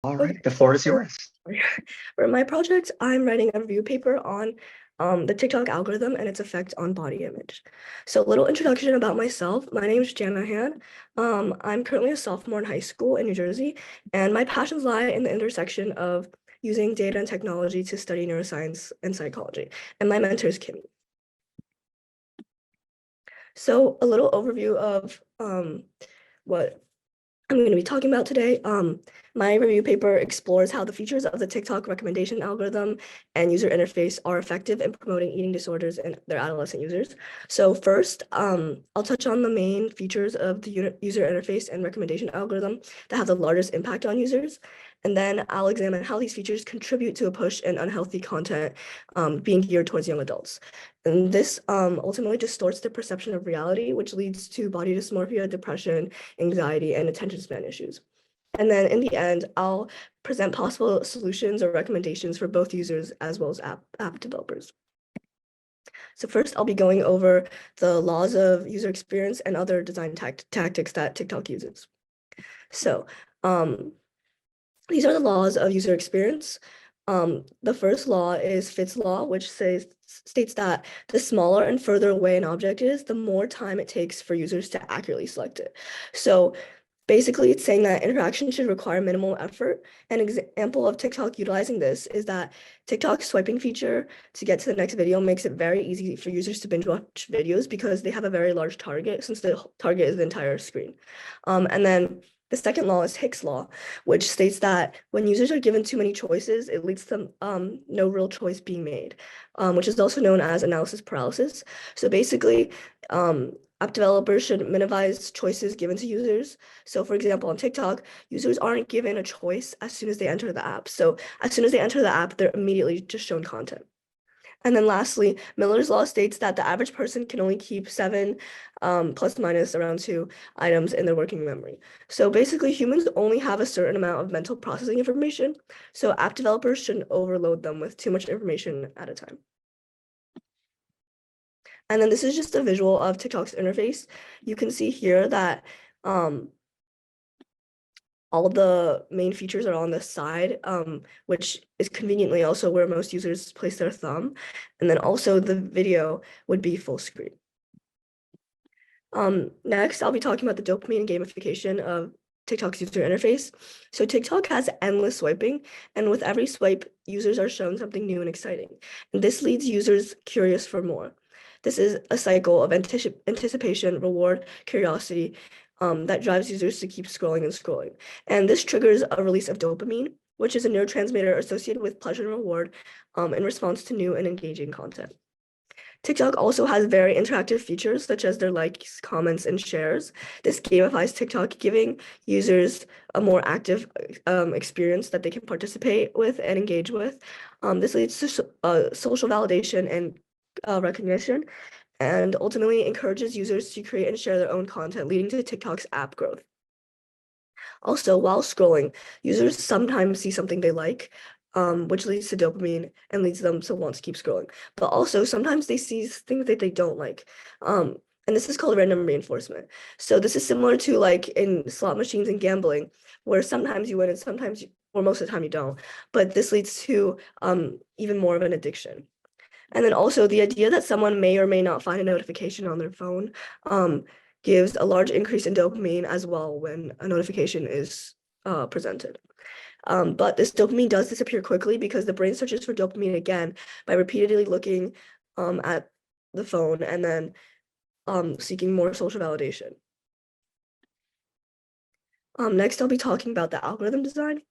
All Okay. right, the floor is yours. For my project, I'm writing a review paper on the TikTok algorithm and its effect on body image. So a little introduction about myself. My name is Janna. I'm currently a sophomore in high school in New Jersey, and my passions lie in the intersection of using data and technology to study neuroscience and psychology. And my mentor is Kimmy. So a little overview of what I'm going to be talking about today. My review paper explores how the features of the TikTok recommendation algorithm and user interface are effective in promoting eating disorders in their adolescent users. So first, I'll touch on the main features of the user interface and recommendation algorithm that have the largest impact on users. And then I'll examine how these features contribute to a push in unhealthy content being geared towards young adults. And this ultimately distorts the perception of reality, which leads to body dysmorphia, depression, anxiety, and attention span issues. And then in the end, I'll present possible solutions or recommendations for both users as well as app developers. So first, I'll be going over the laws of user experience and other design tactics that TikTok uses. So these are the laws of user experience. The first law is Fitts law, which states that the smaller and further away an object is, the more time it takes for users to accurately select it. So basically, it's saying that interaction should require minimal effort. An example of TikTok utilizing this is that TikTok's swiping feature to get to the next video makes it very easy for users to binge watch videos because they have a very large target, since the target is the entire screen. And then the second law is Hicks law, which states that when users are given too many choices, it leads to no real choice being made, which is also known as analysis paralysis. So basically, app developers should minimize choices given to users. So for example, on TikTok, users aren't given a choice as soon as they enter the app. So as soon as they enter the app, they're immediately just shown content. And then lastly, Miller's law states that the average person can only keep 7 plus minus around 2 items in their working memory. So basically, humans only have a certain amount of mental processing information. So app developers shouldn't overload them with too much information at a time. And then this is just a visual of TikTok's interface. You can see here that all the main features are on the side, which is conveniently also where most users place their thumb. And then also the video would be full screen. Next, I'll be talking about the dopamine and gamification of TikTok's user interface. So TikTok has endless swiping, and with every swipe, users are shown something new and exciting. And this leads users curious for more. This is a cycle of anticipation, reward, curiosity, that drives users to keep scrolling and scrolling. And this triggers a release of dopamine, which is a neurotransmitter associated with pleasure and reward in response to new and engaging content. TikTok also has very interactive features such as their likes, comments, and shares. This gamifies TikTok, giving users a more active experience that they can participate with and engage with. This leads to social validation and recognition, and ultimately encourages users to create and share their own content, leading to TikTok's app growth. Also, while scrolling, users sometimes see something they like, which leads to dopamine and leads them to want to keep scrolling. But also, sometimes they see things that they don't like. And this is called random reinforcement. So this is similar to like in slot machines and gambling, where sometimes you win and sometimes, or most of the time you don't. But this leads to even more of an addiction. And then also the idea that someone may or may not find a notification on their phone gives a large increase in dopamine as well when a notification is presented. But this dopamine does disappear quickly because the brain searches for dopamine again by repeatedly looking at the phone and then seeking more social validation. Next, I'll be talking about the algorithm design.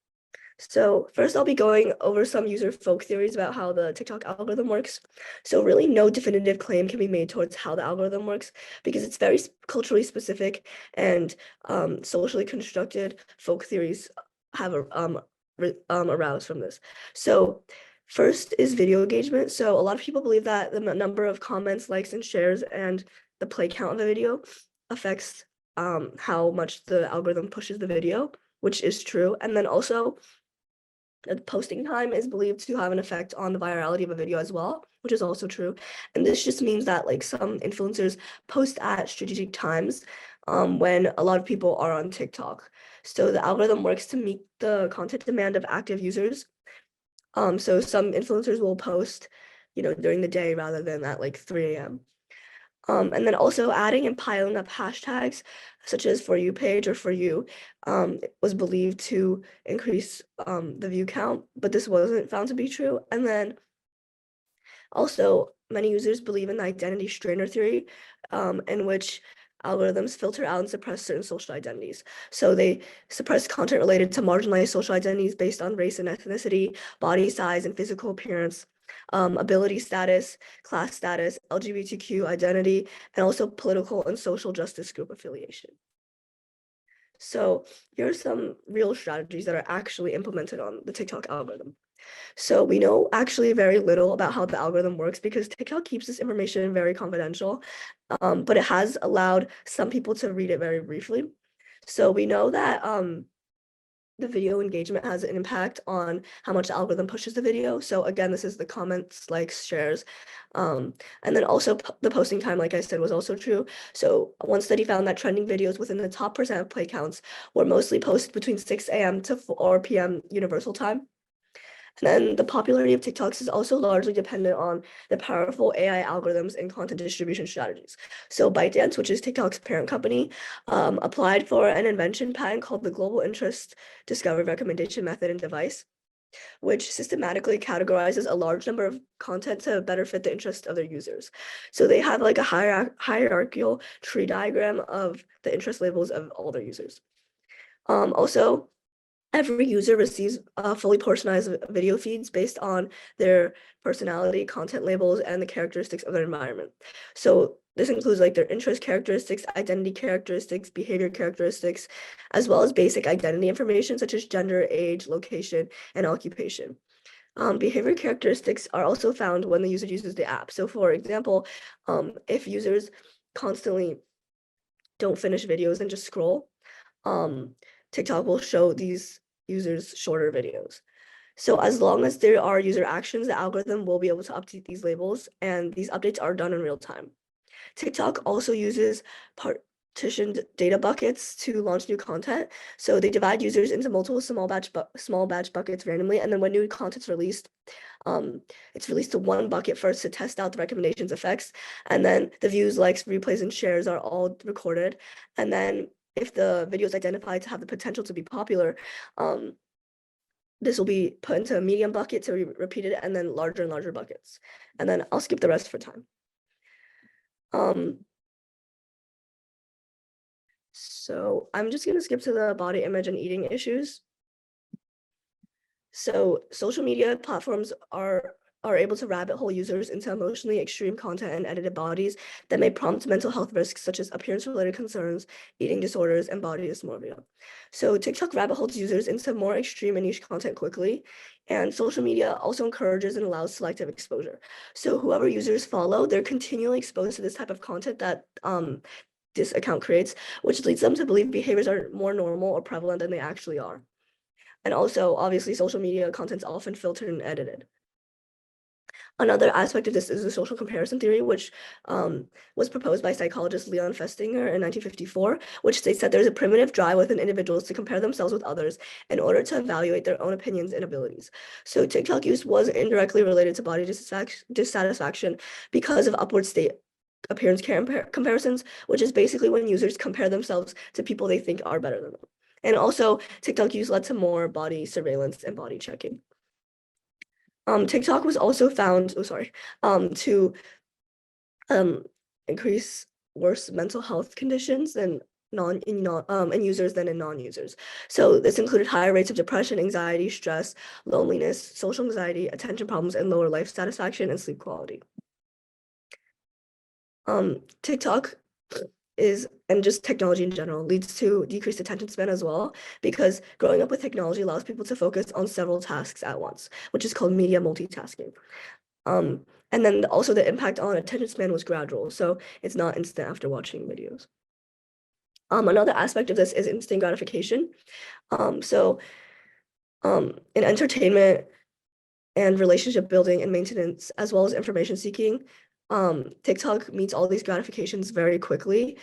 So first, I'll be going over some user folk theories about how the TikTok algorithm works. So really no definitive claim can be made towards how the algorithm works because it's very culturally specific, and socially constructed folk theories have aroused from this. So first is video engagement. So a lot of people believe that the number of comments, likes, and shares and the play count of the video affects how much the algorithm pushes the video, which is true. And then also the posting time is believed to have an effect on the virality of a video as well, which is also true. And this just means that like some influencers post at strategic times when a lot of people are on TikTok. So the algorithm works to meet the content demand of active users. So some influencers will post, during the day rather than at like 3 a.m. And then also adding and piling up hashtags such as For You page or For You was believed to increase the view count, but this wasn't found to be true. And then also, many users believe in the identity strainer theory, in which algorithms filter out and suppress certain social identities. So they suppress content related to marginalized social identities based on race and ethnicity, body size and physical appearance, ability status, class status, LGBTQ identity, and also political and social justice group affiliation. So here are some real strategies that are actually implemented on the TikTok algorithm. So we know actually very little about how the algorithm works because TikTok keeps this information very confidential, but it has allowed some people to read it very briefly. So we know that the video engagement has an impact on how much the algorithm pushes the video. So again, this is the comments, likes, shares. And then also the posting time, like I said, was also true. So one study found that trending videos within the top % of play counts were mostly posted between 6 a.m. to 4 p.m. Universal Time. And then the popularity of TikToks is also largely dependent on the powerful AI algorithms and content distribution strategies. So ByteDance, which is TikTok's parent company, applied for an invention patent called the Global Interest Discovery Recommendation Method and Device, which systematically categorizes a large number of content to better fit the interest of their users. So they have like a hierarchical tree diagram of the interest labels of all their users. Also, every user receives fully personalized video feeds based on their personality, content labels, and the characteristics of their environment. So this includes like their interest characteristics, identity characteristics, behavior characteristics, as well as basic identity information such as gender, age, location, and occupation. Behavior characteristics are also found when the user uses the app. So for example, if users constantly don't finish videos and just scroll, TikTok will show these users shorter videos. So as long as there are user actions, the algorithm will be able to update these labels, and these updates are done in real time. TikTok also uses partitioned data buckets to launch new content. So they divide users into multiple small batch buckets randomly, and then when new content's released, it's released to one bucket first to test out the recommendations effects, and then the views, likes, replays, and shares are all recorded. And then if the video is identified to have the potential to be popular, this will be put into a medium bucket to be repeated, and then larger and larger buckets. And then I'll skip the rest for time. So I'm just gonna skip to the body image and eating issues. So social media platforms are able to rabbit hole users into emotionally extreme content and edited bodies that may prompt mental health risks such as appearance-related concerns, eating disorders, and body dysmorphia. So TikTok rabbit holes users into more extreme and niche content quickly, and social media also encourages and allows selective exposure. So whoever users follow, they're continually exposed to this type of content that this account creates, which leads them to believe behaviors are more normal or prevalent than they actually are. And also, obviously, social media content is often filtered and edited. Another aspect of this is the social comparison theory, which was proposed by psychologist Leon Festinger in 1954, which states that there's a primitive drive within individuals to compare themselves with others in order to evaluate their own opinions and abilities. So TikTok use was indirectly related to body dissatisfaction because of upward state appearance comparisons, which is basically when users compare themselves to people they think are better than them. And also, TikTok use led to more body surveillance and body checking. TikTok was also found, to increase worse mental health conditions than in users than in non-users. So this included higher rates of depression, anxiety, stress, loneliness, social anxiety, attention problems, and lower life satisfaction and sleep quality. TikTok and just technology in general leads to decreased attention span as well, because growing up with technology allows people to focus on several tasks at once, which is called media multitasking. And then also the impact on attention span was gradual, so it's not instant after watching videos. Another aspect of this is instant gratification. In entertainment and relationship building and maintenance, as well as information seeking, TikTok meets all these gratifications very quickly.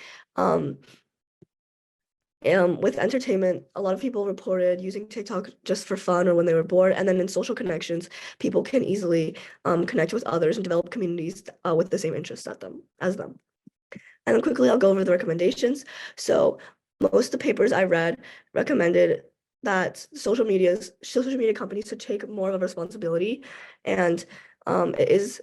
With entertainment, a lot of people reported using TikTok just for fun or when they were bored. And then in social connections, people can easily connect with others and develop communities with the same interests as them. And then quickly, I'll go over the recommendations. So most of the papers I read recommended that social media companies should take more of a responsibility, and it is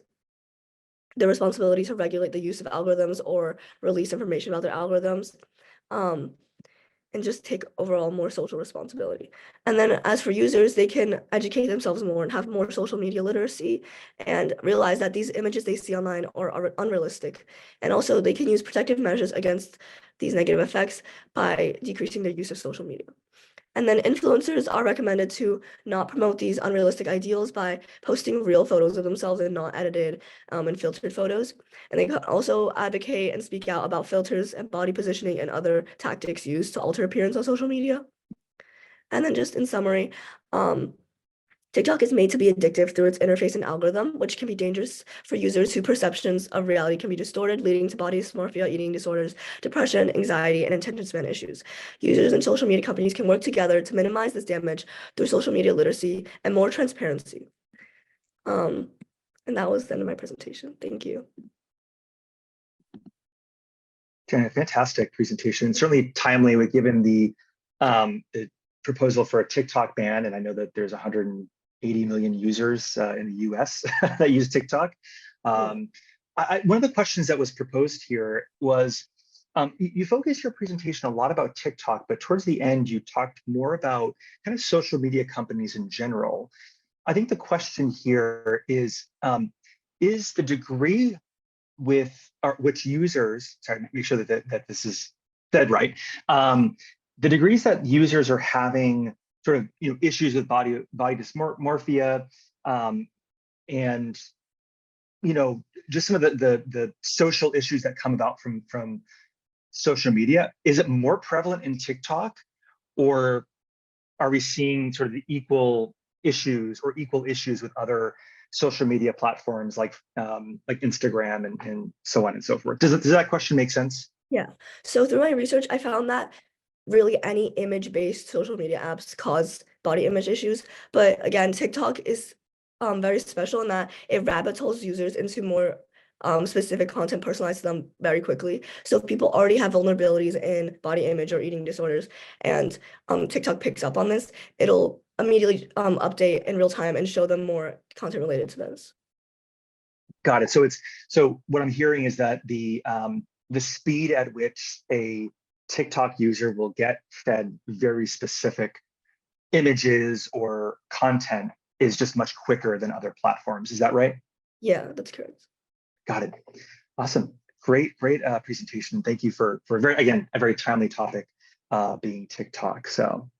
their responsibility to regulate the use of algorithms or release information about their algorithms. Um, and just take overall more social responsibility. And then as for users, they can educate themselves more and have more social media literacy and realize that these images they see online are unrealistic. And also they can use protective measures against these negative effects by decreasing their use of social media. And then influencers are recommended to not promote these unrealistic ideals by posting real photos of themselves and not edited and filtered photos. And they can also advocate and speak out about filters and body positioning and other tactics used to alter appearance on social media. And then just in summary, TikTok is made to be addictive through its interface and algorithm, which can be dangerous for users whose perceptions of reality can be distorted, leading to body dysmorphia, eating disorders, depression, anxiety, and attention span issues. Users and social media companies can work together to minimize this damage through social media literacy and more transparency. And that was the end of my presentation. Thank you. Janna, fantastic presentation. Certainly timely, given the proposal for a TikTok ban, and I know that there's 180 million users in the US that use TikTok. One of the questions that was proposed here was, you focused your presentation a lot about TikTok, but towards the end, you talked more about kind of social media companies in general. I think the question here is the degree with which users, sorry, make sure that this is said right, the degrees that users are having sort of issues with body dysmorphia, and just some of the social issues that come about from social media. Is it more prevalent in TikTok, or are we seeing sort of the equal issues with other social media platforms like Instagram and so on and so forth? Does that question make sense? Yeah. So through my research, I found that really any image-based social media apps cause body image issues. But again, TikTok is very special in that it rabbit holes users into more specific content personalized to them very quickly. So if people already have vulnerabilities in body image or eating disorders, and TikTok picks up on this, it'll immediately update in real time and show them more content related to this. Got it. So what I'm hearing is that the speed at which a TikTok user will get fed very specific images or content is just much quicker than other platforms. Is that right? Yeah, that's correct. Got it. Awesome. Great presentation. Thank you for a very timely topic, being TikTok. So